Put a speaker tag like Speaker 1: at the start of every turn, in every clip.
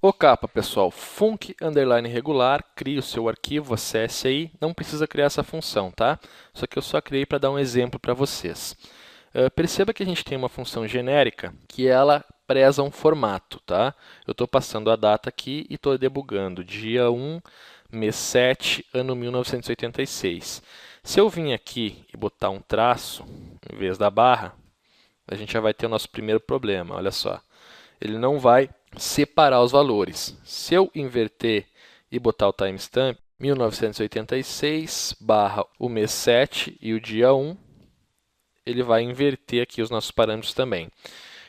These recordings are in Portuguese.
Speaker 1: O capa, pessoal, func underline regular, crie o seu arquivo, acesse aí, não precisa criar essa função, tá? Só que eu só criei para dar um exemplo para vocês. Perceba que a gente tem uma função genérica que ela preza um formato, tá? Eu estou passando a data aqui e estou debugando dia 1, mês 7, ano 1986. Se eu vim aqui e botar um traço em vez da barra, a gente já vai ter o nosso primeiro problema, olha só. Ele não vai separar os valores. Se eu inverter e botar o timestamp, 1986 barra o mês 7 e o dia 1, ele vai inverter aqui os nossos parâmetros também.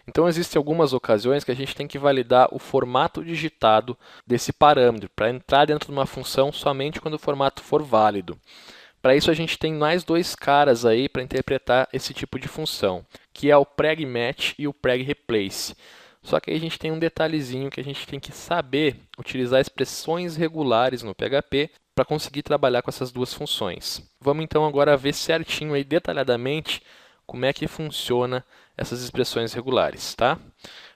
Speaker 1: Então, existem algumas ocasiões que a gente tem que validar o formato digitado desse parâmetro, para entrar dentro de uma função somente quando o formato for válido. Para isso, a gente tem mais dois caras aí para interpretar esse tipo de função, que é o preg_match e o preg_replace. Só que aí a gente tem um detalhezinho que a gente tem que saber utilizar expressões regulares no PHP para conseguir trabalhar com essas duas funções. Vamos então agora ver certinho aí detalhadamente como é que funciona essas expressões regulares, tá?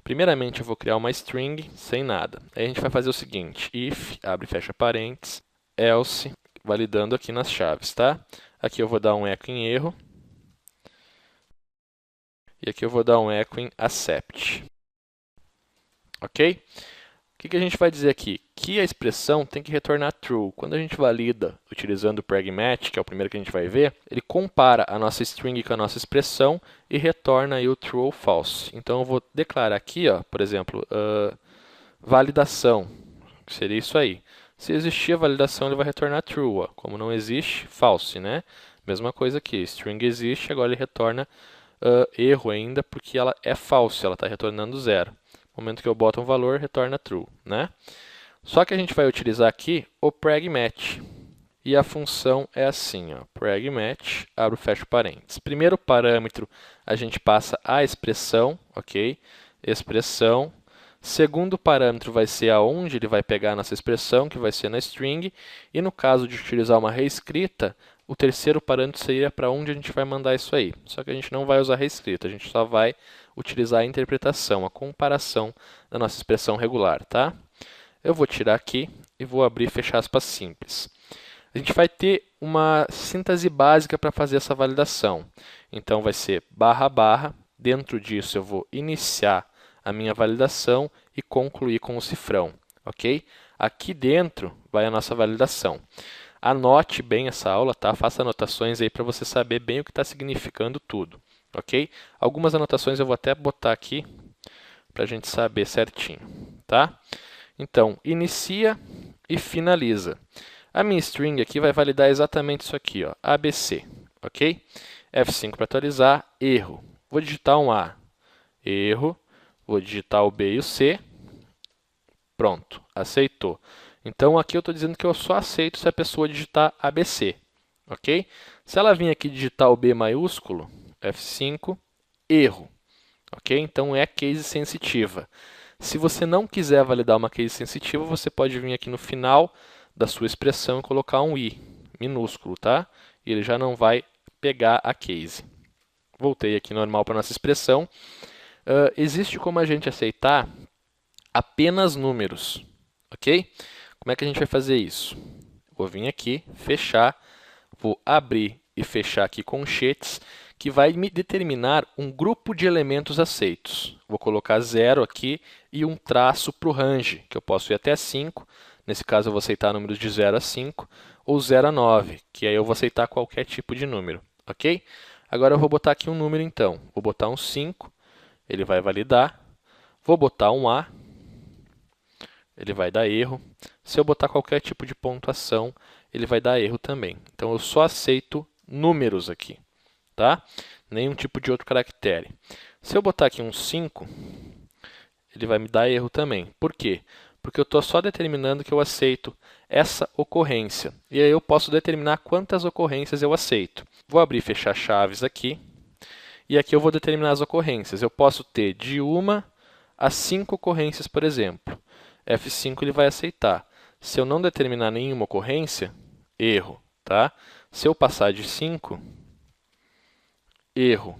Speaker 1: Primeiramente eu vou criar uma string sem nada. Aí a gente vai fazer o seguinte: if, abre e fecha parênteses, else, validando aqui nas chaves, tá? Aqui eu vou dar um echo em erro e aqui eu vou dar um echo em accept. Ok? O que a gente vai dizer aqui? Que a expressão tem que retornar true. Quando a gente valida utilizando o preg_match, que é o primeiro que a gente vai ver, ele compara a nossa string com a nossa expressão e retorna aí o true ou false. Então eu vou declarar aqui, ó, por exemplo, validação, que seria isso aí. Se existir a validação, ele vai retornar true. Ó. Como não existe, false, né? Mesma coisa aqui, string existe, agora ele retorna erro ainda, porque ela é false, ela está retornando zero. No momento que eu boto um valor, retorna true, né? Só que a gente vai utilizar aqui o preg_match. E a função é assim, ó, preg_match, abre e fecha parênteses. Primeiro parâmetro, a gente passa a expressão, ok? Expressão. Segundo parâmetro vai ser aonde ele vai pegar a nossa expressão, que vai ser na string. E no caso de utilizar uma reescrita, o terceiro parâmetro seria para onde a gente vai mandar isso aí. Só que a gente não vai usar reescrita, a gente só vai utilizar a interpretação, a comparação da nossa expressão regular, tá? Eu vou tirar aqui e vou abrir e fechar aspas simples. A gente vai ter uma síntese básica para fazer essa validação. Então, vai ser barra, barra. Dentro disso, eu vou iniciar a minha validação e concluir com o cifrão, ok? Aqui dentro vai a nossa validação. Anote bem essa aula, tá? Faça anotações aí para você saber bem o que está significando tudo, ok? Algumas anotações eu vou até botar aqui para a gente saber certinho, tá? Então, inicia e finaliza. A minha string aqui vai validar exatamente isso aqui, ó, ABC, ok? F5 para atualizar, erro. Vou digitar um A, erro. Vou digitar o B e o C, pronto, aceitou. Então, aqui eu estou dizendo que eu só aceito se a pessoa digitar ABC, ok? Se ela vir aqui digitar o B maiúsculo, F5, erro, ok? Então, é case sensitiva. Se você não quiser validar uma case sensitiva, você pode vir aqui no final da sua expressão e colocar um I minúsculo, tá? E ele já não vai pegar a case. Voltei aqui normal para nossa expressão. Existe como a gente aceitar apenas números, ok? Como é que a gente vai fazer isso? Vou vir aqui, fechar, vou abrir e fechar aqui conchetes, que vai me determinar um grupo de elementos aceitos. Vou colocar 0 aqui e um traço para o range, que eu posso ir até 5. Nesse caso, eu vou aceitar números de 0 a 5, ou 0 a 9, que aí eu vou aceitar qualquer tipo de número, ok? Agora eu vou botar aqui um número então. Vou botar um 5, ele vai validar. Vou botar um A, ele vai dar erro. Se eu botar qualquer tipo de pontuação, ele vai dar erro também. Então, eu só aceito números aqui, tá? Nenhum tipo de outro caractere. Se eu botar aqui um 5, ele vai me dar erro também. Por quê? Porque eu estou só determinando que eu aceito essa ocorrência. E aí eu posso determinar quantas ocorrências eu aceito. Vou abrir e fechar chaves aqui. E aqui eu vou determinar as ocorrências. Eu posso ter de 1 a 5 ocorrências, por exemplo. F5 ele vai aceitar. Se eu não determinar nenhuma ocorrência, erro, tá? Se eu passar de 5, erro.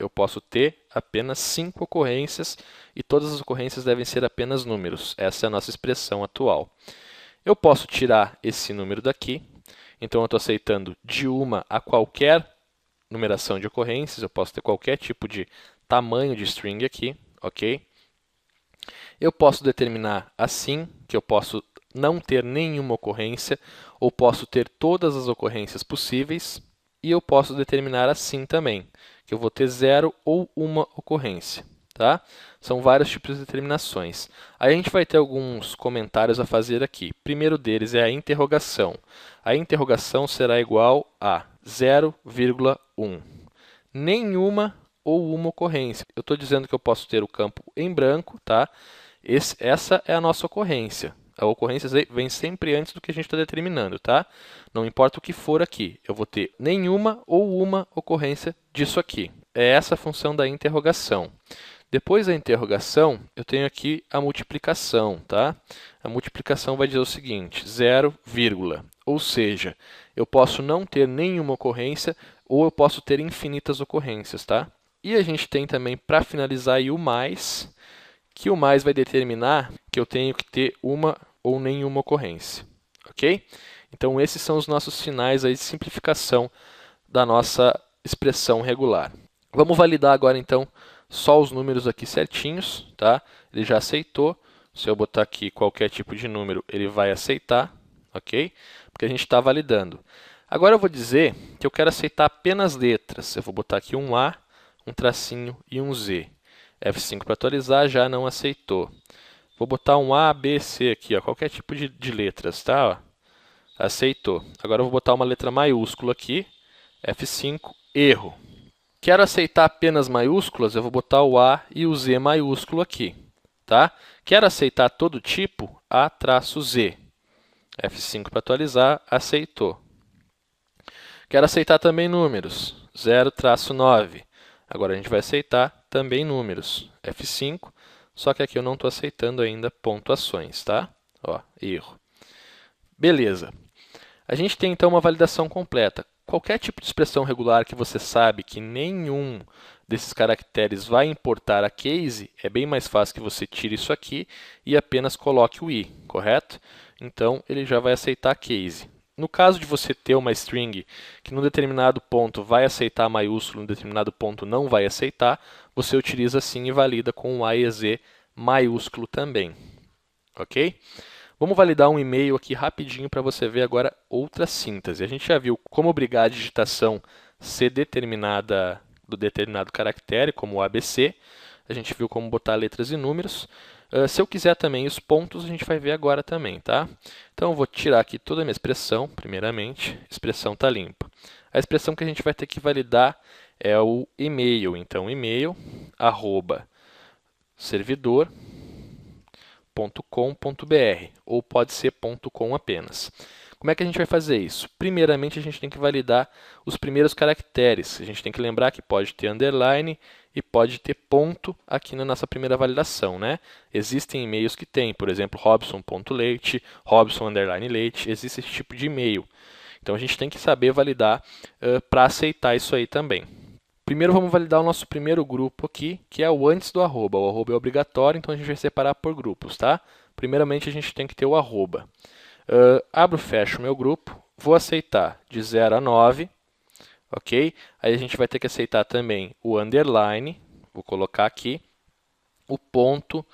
Speaker 1: eu posso ter apenas 5 ocorrências e todas as ocorrências devem ser apenas números. Essa é a nossa expressão atual. Eu posso tirar esse número daqui, então eu estou aceitando de uma a qualquer numeração de ocorrências, eu posso ter qualquer tipo de tamanho de string aqui, ok? Eu posso determinar assim, que eu posso não ter nenhuma ocorrência, ou posso ter todas as ocorrências possíveis, e eu posso determinar assim também, que eu vou ter 0 ou uma ocorrência. Tá? São vários tipos de determinações. Aí a gente vai ter alguns comentários a fazer aqui. O primeiro deles é a interrogação. A interrogação será igual a 0,1. Nenhuma ou uma ocorrência. Eu estou dizendo que eu posso ter o campo em branco, tá? Essa é a nossa ocorrência. A ocorrência vem sempre antes do que a gente está determinando, tá? Não importa o que for aqui, eu vou ter nenhuma ou uma ocorrência disso aqui. É essa a função da interrogação. Depois da interrogação, eu tenho aqui a multiplicação, tá? A multiplicação vai dizer o seguinte, 0, ou seja, eu posso não ter nenhuma ocorrência ou eu posso ter infinitas ocorrências, tá? E a gente tem também, para finalizar, aí, o mais, que o mais vai determinar que eu tenho que ter uma ou nenhuma ocorrência, ok? Então, esses são os nossos sinais aí de simplificação da nossa expressão regular. Vamos validar agora, então, só os números aqui certinhos, tá? Ele já aceitou. Se eu botar aqui qualquer tipo de número, ele vai aceitar, ok? Porque a gente está validando. Agora eu vou dizer que eu quero aceitar apenas letras. Eu vou botar aqui um A, um tracinho e um Z. F5 para atualizar, já não aceitou. Vou botar um A, B, C aqui, ó, qualquer tipo de letras, tá? Ó. Aceitou. Agora eu vou botar uma letra maiúscula aqui, F5, erro. Quero aceitar apenas maiúsculas, eu vou botar o A e o Z maiúsculo aqui. Tá? Quero aceitar todo tipo, A-Z. F5 para atualizar, aceitou. Quero aceitar também números, 0-9. Agora a gente vai aceitar também números, F5, só que aqui eu não estou aceitando ainda pontuações, tá? Ó, erro. Beleza. A gente tem então uma validação completa. Qualquer tipo de expressão regular que você sabe que nenhum desses caracteres vai importar a case, é bem mais fácil que você tire isso aqui e apenas coloque o i, correto? Então, ele já vai aceitar a case. No caso de você ter uma string que num determinado ponto vai aceitar maiúsculo, num determinado ponto não vai aceitar, você utiliza assim e valida com o A e Z maiúsculo também. Ok? Vamos validar um e-mail aqui rapidinho para você ver agora outra síntese. A gente já viu como obrigar a digitação ser determinada do determinado caractere, como o ABC. A gente viu como botar letras e números. Se eu quiser também os pontos, a gente vai ver agora também, tá? Então, eu vou tirar aqui toda a minha expressão, primeiramente. A expressão está limpa. A expressão que a gente vai ter que validar é o e-mail. Então, e-mail, @servidor.com.br, ou pode ser .com apenas. Como é que a gente vai fazer isso? Primeiramente, a gente tem que validar os primeiros caracteres. A gente tem que lembrar que pode ter underline e pode ter ponto aqui na nossa primeira validação, né? Existem e-mails que tem, por exemplo, Robson.leite, Robson_leite, existe esse tipo de e-mail. Então, a gente tem que saber validar para aceitar isso aí também. Primeiro, vamos validar o nosso primeiro grupo aqui, que é o antes do arroba. O arroba é obrigatório, então a gente vai separar por grupos, tá? Primeiramente, a gente tem que ter o arroba. Abro e fecho o meu grupo, vou aceitar de 0 a 9, ok? Aí a gente vai ter que aceitar também o underline, vou colocar aqui, o ponto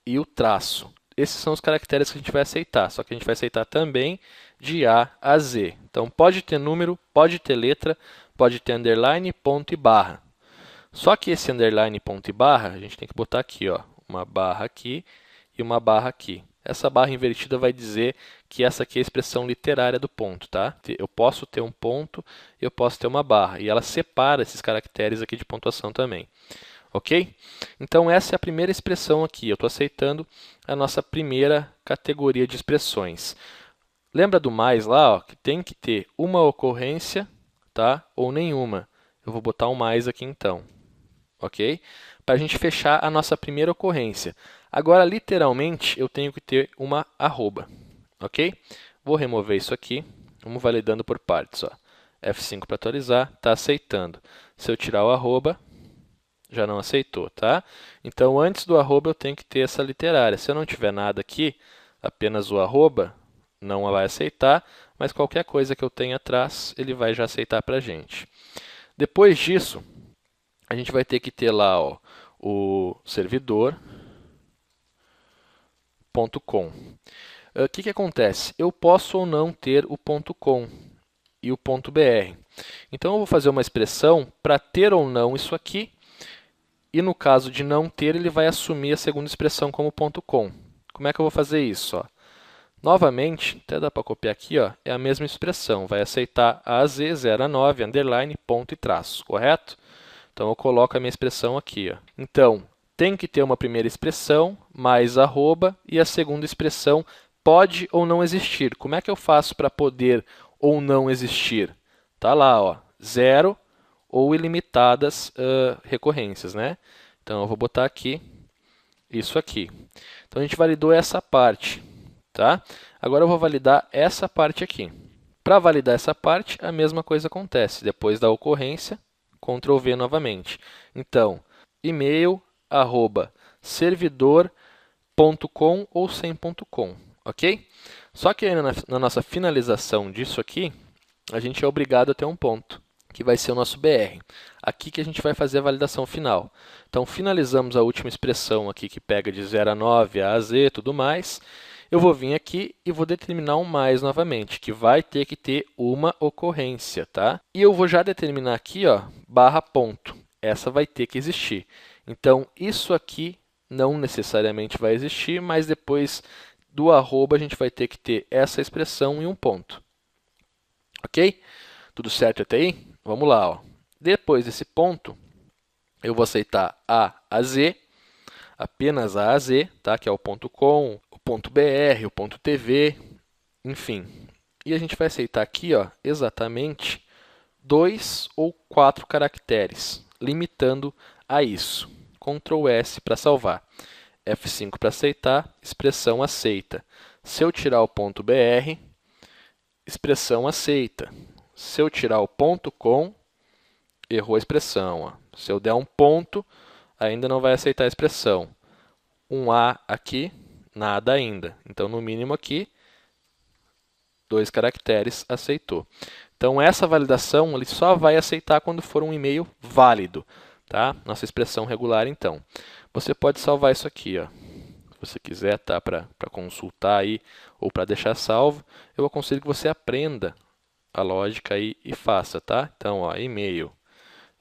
Speaker 1: e o traço. Esses são os caracteres que a gente vai aceitar, só que a gente vai aceitar também de A a Z. Então, pode ter número, pode ter letra, pode ter underline, ponto e barra. Só que esse underline, ponto e barra, a gente tem que botar aqui, ó, uma barra aqui e uma barra aqui. Essa barra invertida vai dizer que essa aqui é a expressão literária do ponto, tá? Eu posso ter um ponto e eu posso ter uma barra, e ela separa esses caracteres aqui de pontuação também. Ok? Então, essa é a primeira expressão aqui. Eu estou aceitando a nossa primeira categoria de expressões. Lembra do mais lá, ó, que tem que ter uma ocorrência, tá? Ou nenhuma. Eu vou botar um mais aqui então. Ok? Para a gente fechar a nossa primeira ocorrência. Agora, literalmente, eu tenho que ter uma arroba. Ok? Vou remover isso aqui. Vamos validando por partes. Ó. F5 para atualizar, está aceitando. Se eu tirar o arroba, já não aceitou, tá? Então, antes do arroba, eu tenho que ter essa literária. Se eu não tiver nada aqui, apenas o arroba, não vai aceitar, mas qualquer coisa que eu tenha atrás, ele vai já aceitar para a gente. Depois disso, a gente vai ter que ter lá ó, o servidor.com. O que acontece? Eu posso ou não ter o .com e o .br. Então, eu vou fazer uma expressão para ter ou não isso aqui, e no caso de não ter, ele vai assumir a segunda expressão como .com. Como é que eu vou fazer isso? Ó? Novamente, até dá para copiar aqui, ó, é a mesma expressão, vai aceitar AZ 0 a 9, underline, ponto e traço, correto? Então, eu coloco a minha expressão aqui. Ó. Então, tem que ter uma primeira expressão, mais arroba, e a segunda expressão pode ou não existir. Como é que eu faço para poder ou não existir? Tá lá, ó, 0 ou ilimitadas recorrências, né? Então, eu vou botar aqui, isso aqui. Então, a gente validou essa parte, tá? Agora, eu vou validar essa parte aqui. Para validar essa parte, a mesma coisa acontece. Depois da ocorrência, Ctrl V novamente. Então, e-mail, @servidor.com ou sem .com, ok? Só que aí na nossa finalização disso aqui, a gente é obrigado a ter um ponto, que vai ser o nosso BR. Aqui que a gente vai fazer a validação final. Então, finalizamos a última expressão aqui, que pega de 0 a 9, a Z e tudo mais. Eu vou vir aqui e vou determinar um mais novamente, que vai ter que ter uma ocorrência, tá? E eu vou já determinar aqui, ó, barra ponto. Essa vai ter que existir. Então, isso aqui não necessariamente vai existir, mas depois do arroba a gente vai ter que ter essa expressão e um ponto. Ok? Tudo certo até aí? Vamos lá. Ó. Depois desse ponto, eu vou aceitar a Z, apenas a Z, tá? Que é o .com, o .br, o .tv, enfim. E a gente vai aceitar aqui ó, exatamente 2 ou 4 caracteres, limitando a isso. Ctrl S para salvar. F5 para aceitar, expressão aceita. Se eu tirar o .br, expressão aceita. Se eu tirar o .com, errou a expressão. Ó. Se eu der um ponto, ainda não vai aceitar a expressão. Um A aqui, nada ainda. Então, no mínimo aqui, 2 caracteres, aceitou. Então, essa validação ele só vai aceitar quando for um e-mail válido. Tá? Nossa expressão regular, então. Você pode salvar isso aqui. Ó. Se você quiser, tá? Para consultar aí, ou para deixar salvo, eu aconselho que você aprenda a lógica aí e faça. Tá? Então, ó, e-mail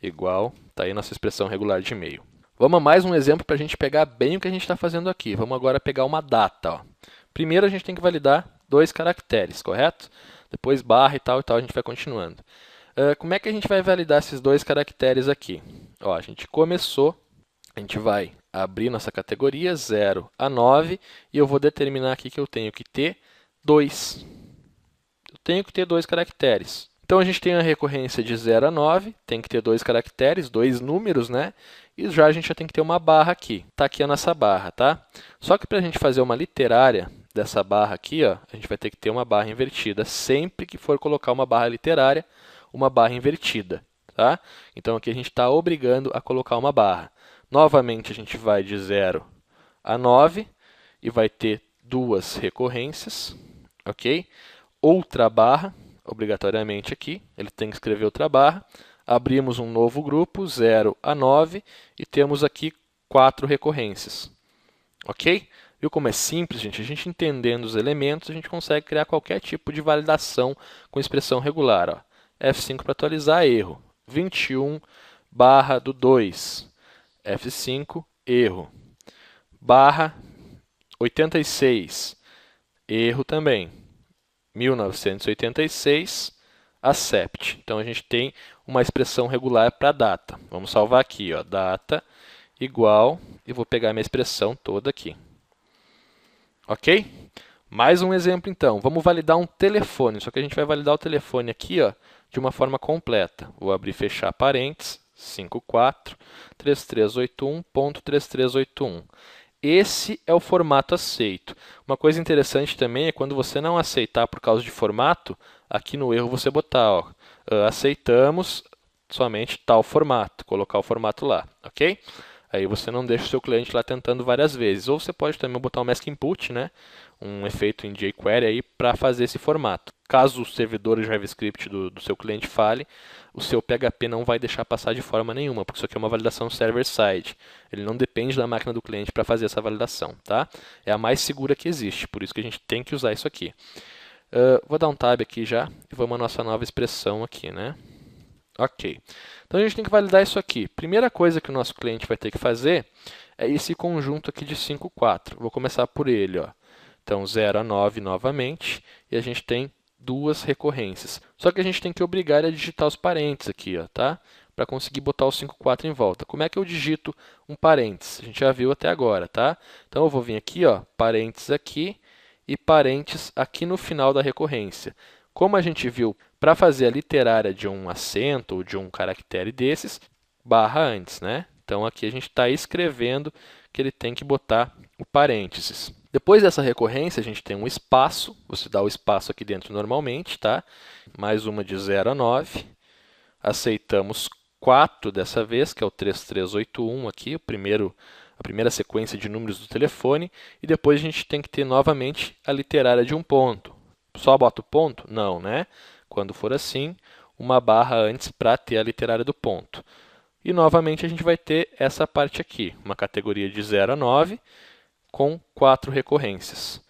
Speaker 1: igual, tá aí nossa expressão regular de e-mail. Vamos a mais um exemplo para a gente pegar bem o que a gente está fazendo aqui. Vamos agora pegar uma data. Ó. Primeiro, a gente tem que validar 2 caracteres, correto? Depois, barra e tal, a gente vai continuando. Como é que a gente vai validar esses 2 caracteres aqui? Ó, a gente começou, a gente vai abrir nossa categoria 0 a 9 e eu vou determinar aqui que eu tenho que ter 2. Eu tenho que ter 2 caracteres. Então, a gente tem a recorrência de 0 a 9, tem que ter 2 caracteres, 2 números, né? E já a gente já tem que ter uma barra aqui. Está aqui a nossa barra, tá? Só que para a gente fazer uma literária dessa barra aqui, ó, a gente vai ter que ter uma barra invertida. Sempre que for colocar uma barra literária, uma barra invertida, tá? Então, aqui a gente está obrigando a colocar uma barra. Novamente, a gente vai de 0 a 9 e vai ter 2 recorrências, ok? Outra barra, obrigatoriamente aqui, ele tem que escrever outra barra. Abrimos um novo grupo, 0 a 9, e temos aqui 4 recorrências. Ok? Viu como é simples, gente? A gente entendendo os elementos, a gente consegue criar qualquer tipo de validação com expressão regular. Ó. F5 para atualizar, erro. 21 barra do 2. F5, erro. Barra 86, erro também. 1986, accept. Então, a gente tem uma expressão regular para data. Vamos salvar aqui, ó, data igual, e vou pegar minha expressão toda aqui. Ok? Mais um exemplo, então. Vamos validar um telefone, só que a gente vai validar o telefone aqui ó, de uma forma completa. Vou abrir e fechar parênteses, 54.3381.3381. Esse é o formato aceito. Uma coisa interessante também é quando você não aceitar por causa de formato, aqui no erro você botar, ó, aceitamos, somente tal formato, colocar o formato lá, ok? Aí você não deixa o seu cliente lá tentando várias vezes. Ou você pode também botar um mask input, né? Um efeito em jQuery aí para fazer esse formato. Caso o servidor JavaScript do seu cliente fale, o seu PHP não vai deixar passar de forma nenhuma, porque isso aqui é uma validação server-side. Ele não depende da máquina do cliente para fazer essa validação, tá? É a mais segura que existe, por isso que a gente tem que usar isso aqui. Vou dar um tab aqui já e vamos à nossa nova expressão aqui, né? Ok. Então a gente tem que validar isso aqui. Primeira coisa que o nosso cliente vai ter que fazer é esse conjunto aqui de 5, 4. Vou começar por ele, ó. Então 0 a 9 novamente, e a gente tem duas recorrências. Só que a gente tem que obrigar ele a digitar os parênteses aqui, ó, tá? Para conseguir botar o 5, 4 em volta. Como é que eu digito um parênteses? A gente já viu até agora, tá? Então eu vou vir aqui, ó, parênteses aqui e parênteses aqui no final da recorrência. Como a gente viu, para fazer a literária de um acento ou de um caractere desses, barra antes, né? Então aqui a gente está escrevendo que ele tem que botar o parênteses. Depois dessa recorrência, a gente tem um espaço, você dá o espaço aqui dentro normalmente, tá? Mais uma de 0 a 9. Aceitamos 4 dessa vez, que é o 3381 aqui, a primeira sequência de números do telefone. E depois a gente tem que ter novamente a literária de um ponto. Só bota o ponto? Não, né? Quando for assim, uma barra antes para ter a literária do ponto. E novamente a gente vai ter essa parte aqui, uma categoria de 0 a 9, com 4 recorrências.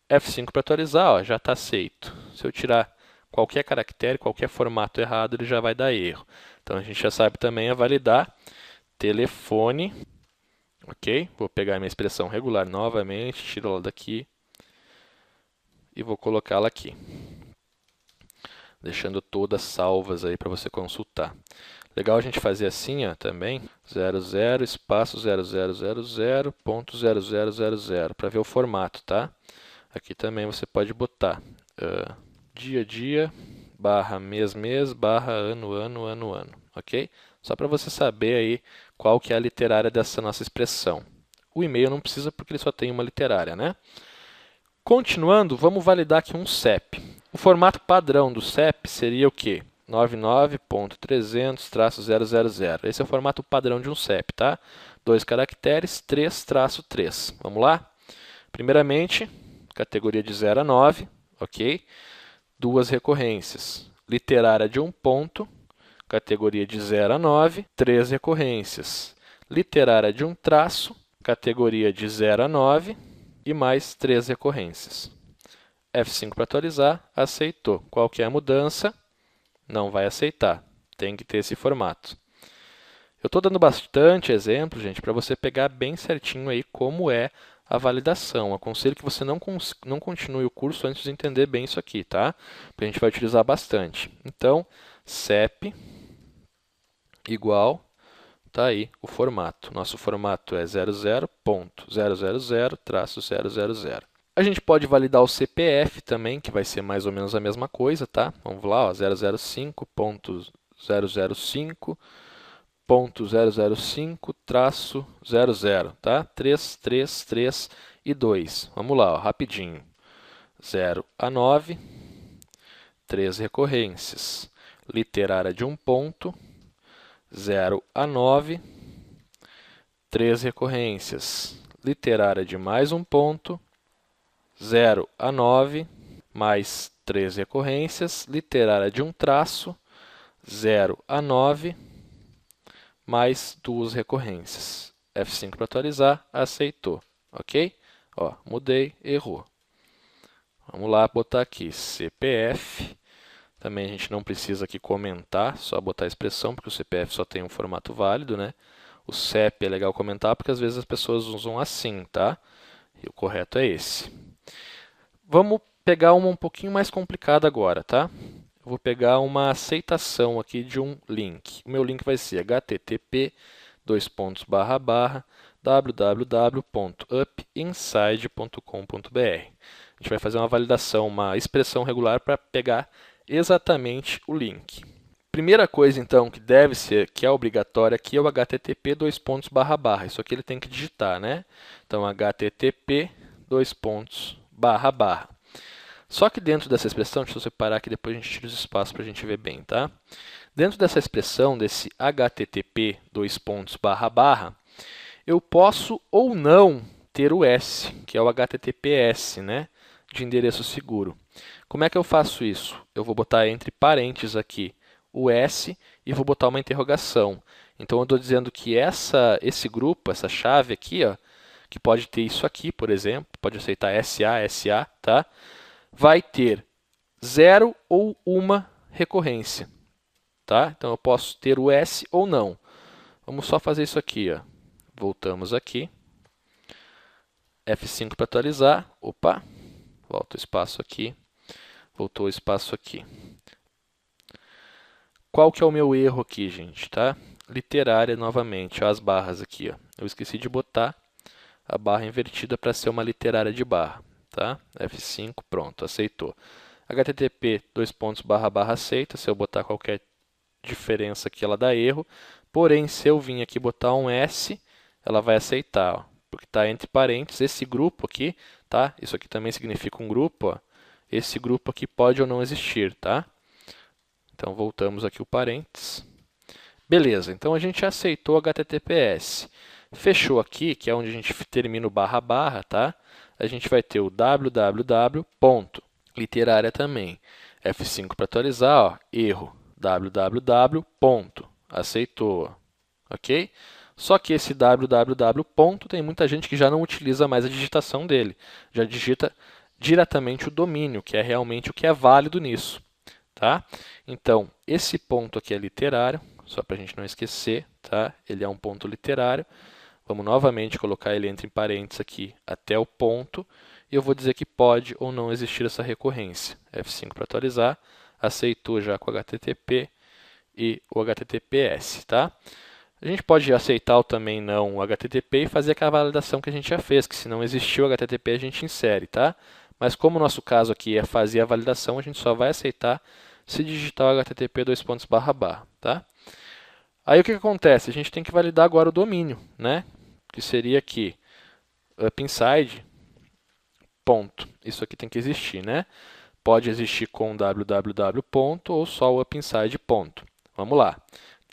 Speaker 1: F5 para atualizar, ó, já está aceito. Se eu tirar qualquer caractere, qualquer formato errado, ele já vai dar erro. Então a gente já sabe também a validar telefone, ok? Vou pegar minha expressão regular novamente, tiro ela daqui e vou colocá-la aqui, deixando todas salvas aí para você consultar. Legal a gente fazer assim, ó, também, 00 espaço 0000.0000 para ver o formato, tá? Aqui também você pode botar dia, dia, barra mês, mês, barra ano, ano, ano, ano, ok? Só para você saber aí qual que é a literária dessa nossa expressão. O e-mail não precisa porque ele só tem uma literária, né? Continuando, vamos validar aqui um CEP. O formato padrão do CEP seria o quê? 99.300-000. Esse é o formato padrão de um CEP, tá? 2 caracteres, 3-3. Vamos lá? Primeiramente, categoria de 0 a 9, ok? 2 recorrências. Literária de um ponto, categoria de 0 a 9, 3 recorrências. Literária de um traço, categoria de 0 a 9 e mais 3 recorrências. F5 para atualizar, aceitou. Qualquer mudança, não vai aceitar. Tem que ter esse formato. Eu estou dando bastante exemplo, gente, para você pegar bem certinho aí como é a validação. Aconselho que você não continue o curso antes de entender bem isso aqui, tá? Porque a gente vai utilizar bastante. Então, CEP igual, tá aí o formato. Nosso formato é 00.000-000. A gente pode validar o CPF também, que vai ser mais ou menos a mesma coisa, tá? Vamos lá, ó, 005.005.005-00, tá? 3, 3, 3 e 2. Vamos lá, ó, rapidinho. 0 a 9, 3 recorrências. Literária de um ponto, 0 a 9, 3 recorrências. Literária de mais um ponto, 0 a 9, mais 3 recorrências. Literária de um traço, 0 a 9, mais 2 recorrências. F5 para atualizar, aceitou. Ok? Ó, mudei, errou. Vamos lá botar aqui CPF. Também a gente não precisa aqui comentar, só botar a expressão, porque o CPF só tem um formato válido, né? O CEP é legal comentar, porque às vezes as pessoas usam assim, tá? E o correto é esse. Vamos pegar uma um pouquinho mais complicada agora, tá? Eu vou pegar uma aceitação aqui de um link. O meu link vai ser http://www.upinside.com.br. A gente vai fazer uma validação, uma expressão regular para pegar exatamente o link. Primeira coisa, então, que deve ser, que é obrigatória aqui, é o http://. Isso aqui ele tem que digitar, né? Então, http://. Só que dentro dessa expressão, deixa eu separar aqui, depois a gente tira os espaços para a gente ver bem, tá? Dentro dessa expressão, desse HTTP, eu posso ou não ter o S, que é o HTTPS, né? De endereço seguro. Como é que eu faço isso? Eu vou botar entre parênteses aqui o S e vou botar uma interrogação. Então, eu estou dizendo que esse grupo, essa chave aqui, ó, que pode ter isso aqui, por exemplo, pode aceitar SA, tá? Vai ter 0 ou uma recorrência. Tá? Então, eu posso ter o S ou não. Vamos só fazer isso aqui. Ó. Voltamos aqui. F5 para atualizar. Opa, volta o espaço aqui. Voltou o espaço aqui. Qual que é o meu erro aqui, gente? Tá? Literária novamente, ó, as barras aqui. Ó. Eu esqueci de botar a barra invertida para ser uma literária de barra. Tá? F5, pronto, aceitou. HTTP, aceita. Se eu botar qualquer diferença aqui, ela dá erro. Porém, se eu vir aqui botar um S, ela vai aceitar, ó, porque está entre parênteses. Esse grupo aqui, tá? Isso aqui também significa um grupo, ó. Esse grupo aqui pode ou não existir, tá? Então, voltamos aqui o parênteses. Beleza, então a gente aceitou HTTPS. Fechou aqui, que é onde a gente termina o barra barra, tá? A gente vai ter o www. Literária também. F5 para atualizar, ó, erro. www. Aceitou, ok? Só que esse www. Tem muita gente que já não utiliza mais a digitação dele. Já digita diretamente o domínio, que é realmente o que é válido nisso. Tá? Então, esse ponto aqui é literário, só para a gente não esquecer, tá? Ele é um ponto literário. Vamos novamente colocar ele entre parênteses aqui até o ponto, e eu vou dizer que pode ou não existir essa recorrência. F5 para atualizar, aceitou já com o HTTP e o HTTPS, tá? A gente pode aceitar ou também não o HTTP e fazer aquela validação que a gente já fez, que se não existiu o HTTP a gente insere, tá? Mas como o nosso caso aqui é fazer a validação, a gente só vai aceitar se digitar o HTTP : tá? Aí o que acontece? A gente tem que validar agora o domínio, né? Que seria aqui, up inside, ponto. Isso aqui tem que existir, né? Pode existir com www. Ou só o up inside, ponto. Vamos lá.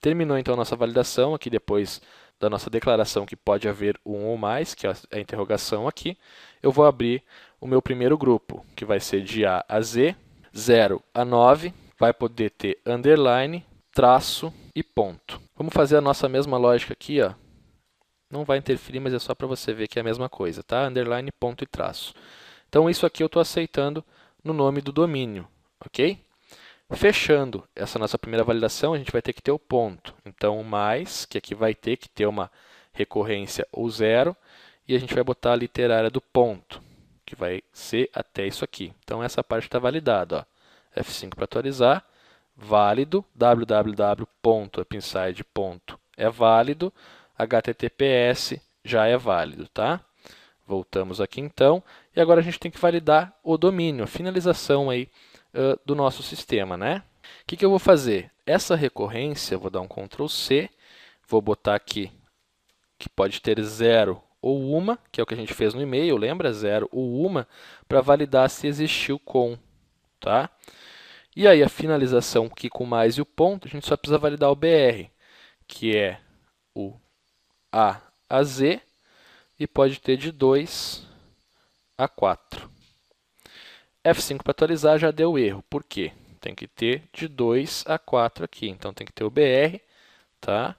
Speaker 1: Terminou então a nossa validação, aqui depois da nossa declaração que pode haver um ou mais, que é a interrogação aqui. Eu vou abrir o meu primeiro grupo, que vai ser de A a Z, 0 a 9, vai poder ter underline, traço e ponto. Vamos fazer a nossa mesma lógica aqui, ó. Não vai interferir, mas é só para você ver que é a mesma coisa, tá? Underline, ponto e traço. Então, isso aqui eu estou aceitando no nome do domínio, ok? Fechando essa nossa primeira validação, a gente vai ter que ter o ponto. Então, mais, que aqui vai ter que ter uma recorrência ou 0, e a gente vai botar a literária do ponto, que vai ser até isso aqui. Então, essa parte está validada, ó. F5 para atualizar, válido, www.upinside. É válido, HTTPS já é válido, tá? Voltamos aqui então, e agora a gente tem que validar o domínio, a finalização aí do nosso sistema, né? O que eu vou fazer? Essa recorrência, eu vou dar um Ctrl C, vou botar aqui que pode ter 0 ou uma, que é o que a gente fez no e-mail, lembra? 0 ou uma, para validar se existiu com, tá? E aí a finalização aqui com mais e o ponto, a gente só precisa validar o BR, que é o A a Z, e pode ter de 2 a 4. F5 para atualizar já deu erro. Por quê? Tem que ter de 2 a 4 aqui. Então, tem que ter o BR, tá?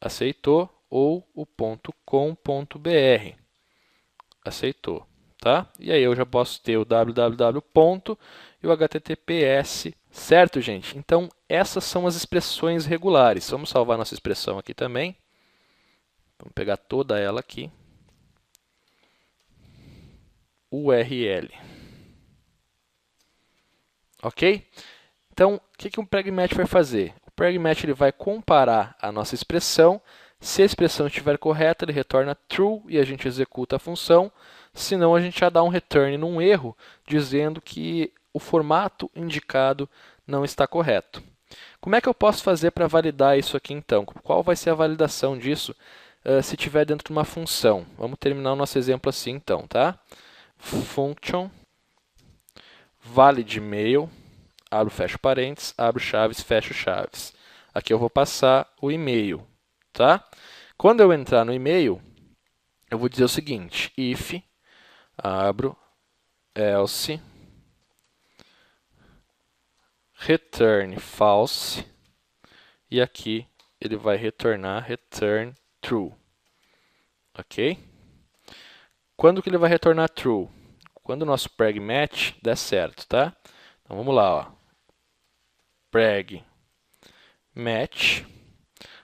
Speaker 1: Aceitou. Ou o .com.br. Aceitou, tá? E aí eu já posso ter o www. E o HTTPS. Certo, gente? Então, essas são as expressões regulares. Vamos salvar nossa expressão aqui também. Vamos pegar toda ela aqui. URL. Ok? Então, o que um pragmatch vai fazer? O pragmatch ele vai comparar a nossa expressão. Se a expressão estiver correta, ele retorna true e a gente executa a função. Senão, a gente já dá um return num erro, dizendo que o formato indicado não está correto. Como é que eu posso fazer para validar isso aqui, então? Qual vai ser a validação disso se estiver dentro de uma função? Vamos terminar o nosso exemplo assim, então, tá? Function valid mail, abro, fecho parênteses, abro chaves, fecho chaves. Aqui eu vou passar o e-mail, tá? Quando eu entrar no e-mail, eu vou dizer o seguinte, if, abro, else, return false, e aqui ele vai retornar return true, ok? Quando que ele vai retornar true? Quando o nosso preg match der certo, tá? Então vamos lá, ó. Preg match,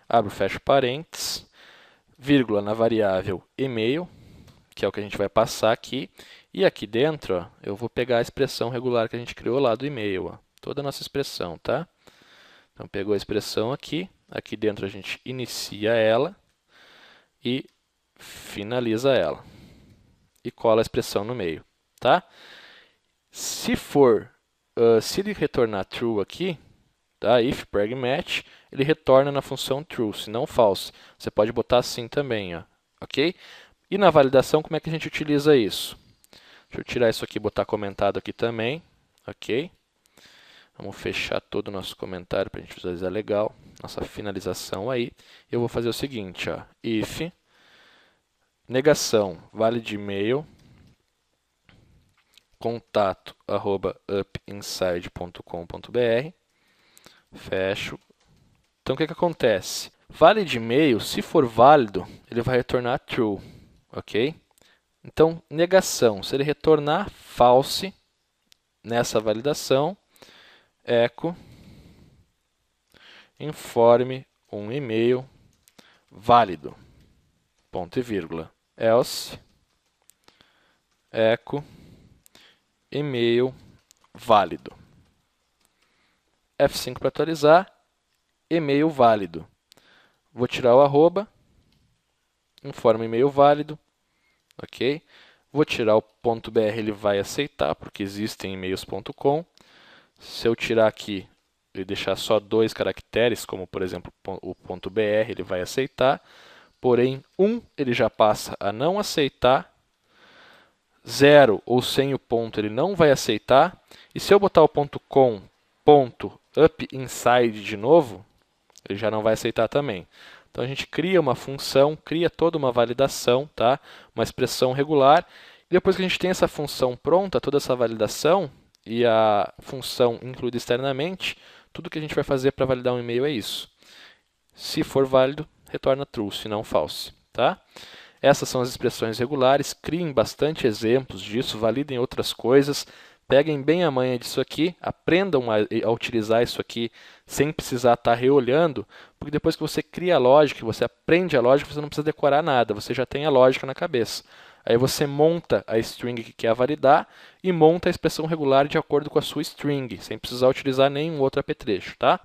Speaker 1: abro, fecho parênteses, vírgula na variável e-mail, que é o que a gente vai passar aqui, e aqui dentro, ó, eu vou pegar a expressão regular que a gente criou lá do e-mail, ó, toda a nossa expressão, tá? Então pegou a expressão aqui, aqui dentro a gente inicia ela e finaliza ela, e cola a expressão no meio, tá? Se ele retornar true aqui, tá? If preg match, ele retorna na função true, se não false. Você pode botar assim também, ó, ok? E na validação, como é que a gente utiliza isso? Deixa eu tirar isso aqui e botar comentado aqui também, ok? Vamos fechar todo o nosso comentário para a gente visualizar legal, nossa finalização aí. Eu vou fazer o seguinte, ó, if negação valid mail contato@upinside.com.br, fecho. Então o que acontece? Valid mail, se for válido, ele vai retornar true, ok? Então, negação, se ele retornar false nessa validação, echo informe um e-mail válido, ponto e vírgula, else echo e-mail válido. F5 para atualizar, e-mail válido. Vou tirar o arroba, informa e-mail válido, ok? Vou tirar o ponto .br, ele vai aceitar, porque existem e-mails.com. Se eu tirar aqui e deixar só 2 caracteres, como por exemplo o ponto .br, ele vai aceitar. Porém, 1 ele já passa a não aceitar. 0 ou sem o ponto ele não vai aceitar. E se eu botar o ponto .com, ponto up inside de novo, ele já não vai aceitar também. Então a gente cria uma função, cria toda uma validação, tá? Uma expressão regular. E depois que a gente tem essa função pronta, toda essa validação, e a função incluída externamente, tudo que a gente vai fazer para validar um e-mail é isso. Se for válido, retorna true, se não false, tá? Essas são as expressões regulares, criem bastante exemplos disso, validem outras coisas, peguem bem a manha disso aqui, aprendam a utilizar isso aqui sem precisar estar reolhando, porque depois que você cria a lógica, você aprende a lógica, você não precisa decorar nada, você já tem a lógica na cabeça. Aí você monta a string que quer validar e monta a expressão regular de acordo com a sua string, sem precisar utilizar nenhum outro apetrecho, tá?